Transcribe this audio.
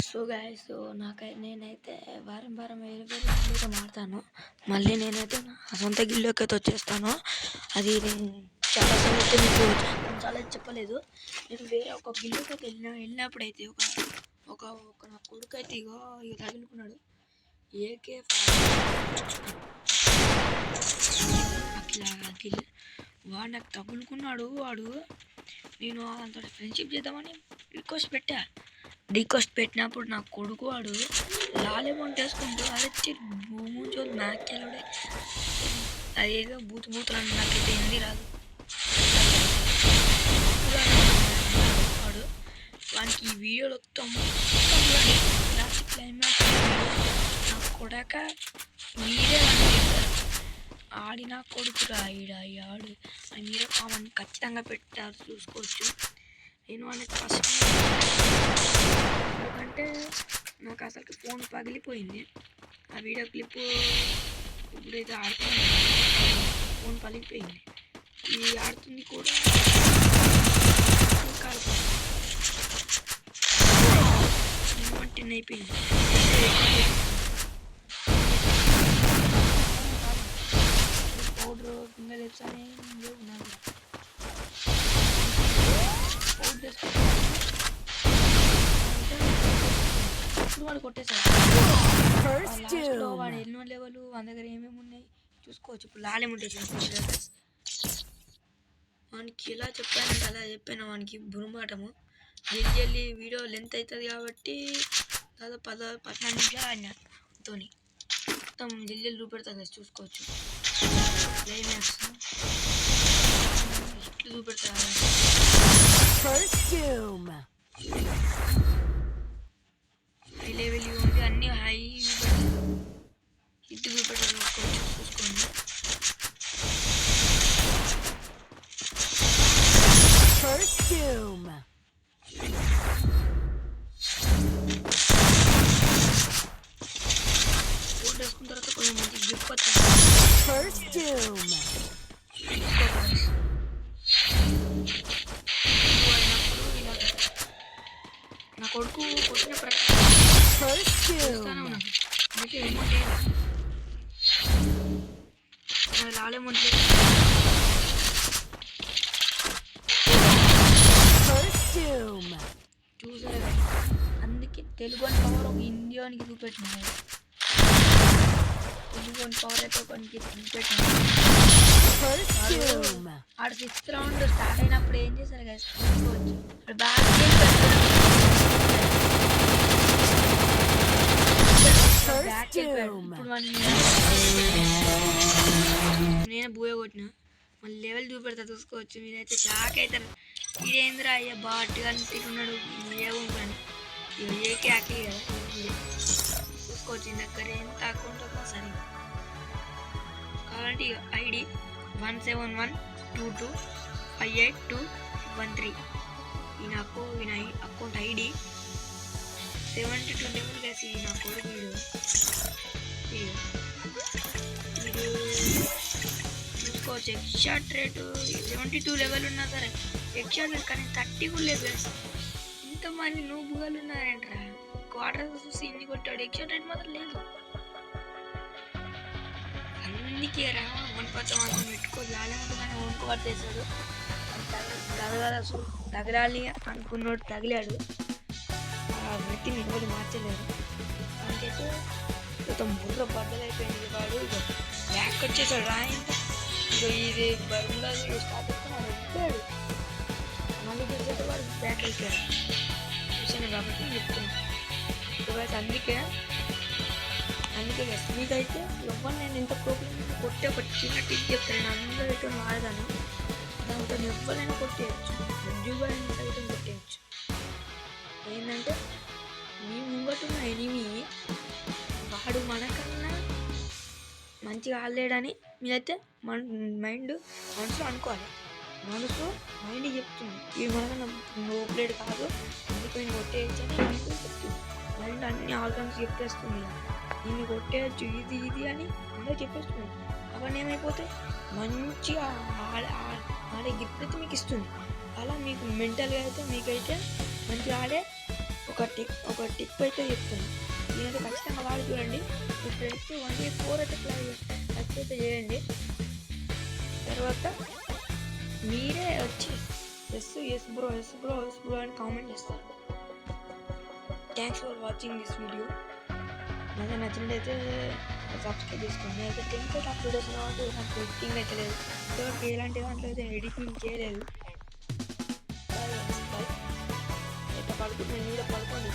So guys, so నేనైతే వారం వేరే గిల్లుతో మారుతాను. మళ్ళీ నేనైతే నా సొంత గిల్లుకి అయితే వచ్చేస్తాను. అది నేను చాలాసార్లు అయితే మీకు చాలా చెప్పలేదు. నేను వేరే ఒక గిల్లుకి అయితే వెళ్ళినప్పుడు అయితే ఒక నా కొడుకు అయితే ఇక తగులుకున్నాడు. ఏకే అట్లా గిల్లు వాడు నాకు తగులుకున్నాడు. నేను అంత ఫ్రెండ్షిప్ చేద్దామని రిక్వెస్ట్ పెట్టినప్పుడు నా కొడుకు వాడు లాలేమౌంట్ వేసుకుంటూ అదే భూముంచో మ్యాకెళ్ళడే అదేదో బూతులు నాకైతే హిందీ రాదు. వానికి ఈ వీడియోలో లాస్ట్ క్లైమాక్స్ నా కొడక మీరే ఆడి నా కొడుకురా ఆడు అని మీరే కామెంట్ ఖచ్చితంగా పెట్టారు, చూసుకోవచ్చు. నేను అనేది ఫస్ట్ ఎందుకంటే నాకు అసలు ఫోన్ పగిలిపోయింది. ఆ వీడియో క్లిప్ ఇప్పుడైతే ఆడుతున్నాను, ఫోన్ పగిలిపోయింది. ఇది ఆడుతుంది కూడా టెన్ అయిపోయింది. పౌడర్ కింద తెచ్చానే ఉన్నాను. ఇప్పుడు వాడు కొట్టేశాడు. వాడు ఎన్నో లెవెల్ మన దగ్గర ఏమేమి ఉన్నాయి చూసుకోవచ్చు. ఇప్పుడు లాలేముంటే వానికి ఎలా చెప్పానంటే అలా చెప్పాను. వానికి బురుమాటము జల్లి వీడియో లెంత్ అవుతుంది కాబట్టి దాదాపు 14 నిమిషాలు ఆడినా తోని మొత్తం జల్లి చూపెడతా, చూసుకోవచ్చు. క్లైమాక్స్ ఇట్లు చూపెడతా. హై లెవెల్ ఉంది, అన్ని హై హిట్ చూపెట్టాలి, చూసుకోండి. ఫోన్ వేసుకున్న తర్వాత కొంచెం మంచి గ్రిప్ వచ్చింది. నా కొడుకు కొట్టిన ప్రకారం లాలేమంటే చూసారు. అందుకే తెలుగు అని పవర్ ఒక ఇండియానికి చూపెట్టినాయి. తెలుగు అని పవర్ అయితే ఒకరికి చూపెట్టినాయి. ఆడు 6th రౌండ్ స్టార్ట్ అయినప్పుడు ఏం చేశారు కదా, చూసుకోవచ్చు. నేను బూయ కొట్టిన మళ్ళీ లెవెల్ చూపెడతా, చూసుకోవచ్చు. మీరైతే షాక్ అవుతారు. ఇదేంద్రా అయ్యా బాట్ అంటున్నాడు ఏమని. ఏకే ఆకే కదా చూసుకోవచ్చు. దగ్గర ఎంత అకౌంట్ ఉందో సరే కావాలంటే ఐడి 17122582113 ఈయన అకౌంట్ ఐడి 72 లెవెల్ వేసి నా కొడుకు వీడు చూసుకోవచ్చు. ఎక్స్షాట్ రేటు 72 లెవెల్ ఉన్నా సరే ఎక్స్షాట్ రేట్ కానీ 30 కూడా లేదు. ఇంతమంది నూబుగాలు ఉన్నారంటరా. క్వార్టర్ చూసి ఇన్ని కొట్టాడు, ఎక్స్షాట్ రేట్ మాత్రం లేదు. అందుకే రా మనపచ్చ మాత్రం పెట్టుకోదు. లాలేమంటగానే వంకు పట్టేశాడు. తగలాలి అనుకున్నాడు, తగిలాడు. ఆ వృత్తిని ఎవరు మార్చలేరు. అందుకైతే మొత్తం బుర్ర బద్దలైపోయింది. వాడు బ్యాక్ వచ్చేసాడు. రాయింత ఇది బర్ములా స్టార్ట్ అవుతున్నాడు, వెళ్ళిపోయాడు. మళ్ళీ తెలిసేది వాడు బ్యాక్ అయిపోయాడు. చూసాను కాబట్టి చెప్తున్నాను. అందుకే మీకైతే ఎవరు నేను ఇంత ప్రోగ్రామ్ కొట్టే ఒక చిన్న టిప్ చెప్తాను. అందరూ అయితే వాడదాను. దాంతో ఎవరైనా కొట్టేయచ్చు, మంచిగా అయితే కొట్టేయచ్చు. ఏంటంటే మీ ముంగటున్న ఎనిమి వాడు మనకన్నా మంచిగా ఆడలేడని మీరైతే మనసులో అనుకోవాలి. మైండ్ చెప్తుంది ఈ మనకన్నా నోప్లేడు కాదు, అందుకని కొట్టేయచ్చు అని మైండ్ చెప్తుంది. మైండ్ అన్ని ఆర్గన్స్ చెప్పేస్తుంది. దీన్ని కొట్టేయచ్చు ఇది అని అందరూ చెప్పేస్తుంది. అవన్నీ ఏమైపోతాయి, మంచిగా ఆడే గిఫ్ట్ అయితే మీకు ఇస్తుంది. అలా మీకు మెంటల్గా అయితే మీకైతే మంచిగా ఆడే ఒక టిప్ అయితే చెప్తాను. నేనైతే ఖచ్చితంగా వాడి చూడండి. మీ ఫ్రెండ్స్ 1v4 అయితే లైక్ అయితే చేయండి. తర్వాత మీరే వచ్చి ఎస్ బ్రో అని కామెంట్ చేస్తారు. Thanks for watching this video. నాకు నచ్చినట్టయితే సబ్స్క్రైబ్ చేసుకోండి. అయితే 10 అప్లోడ్ కాబట్టి నాకు ఎడిటింగ్ అయితే లేదు. ఇంతవరకు ఎలాంటి దాంట్లో అయితే ఎడిటింగ్ చేయలేదు. అయితే పడుకుంటే నేను కూడా పడుకోండి.